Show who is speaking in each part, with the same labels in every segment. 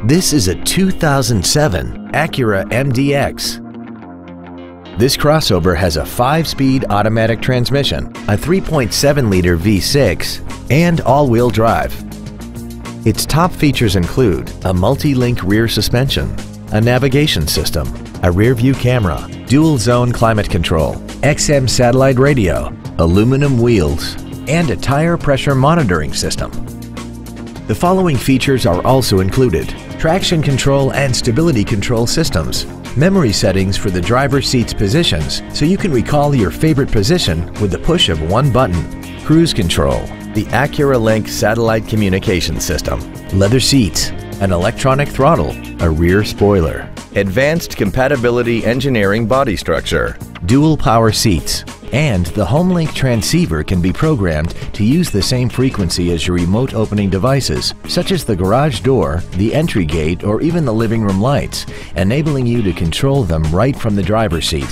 Speaker 1: This is a 2007 Acura MDX. This crossover has a 5-speed automatic transmission, a 3.7-liter V6, and all-wheel drive. Its top features include a multi-link rear suspension, a navigation system, a rear-view camera, dual-zone climate control, XM satellite radio, aluminum wheels, and a tire pressure monitoring system. The following features are also included: traction control and stability control systems, memory settings for the driver's seat's positions so you can recall your favorite position with the push of one button, cruise control, the Acura Link satellite communication system, leather seats, an electronic throttle, a rear spoiler, advanced compatibility engineering body structure, dual power seats, and the HomeLink transceiver can be programmed to use the same frequency as your remote opening devices, such as the garage door, the entry gate, or even the living room lights, enabling you to control them right from the driver's seat.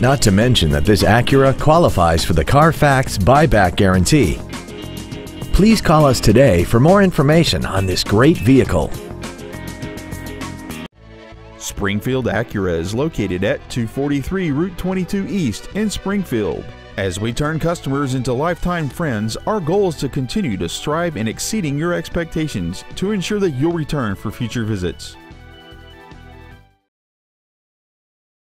Speaker 1: Not to mention that this Acura qualifies for the Carfax buyback guarantee. Please call us today for more information on this great vehicle.
Speaker 2: Springfield Acura is located at 243 Route 22 East in Springfield. As we turn customers into lifetime friends, our goal is to continue to strive in exceeding your expectations to ensure that you'll return for future visits.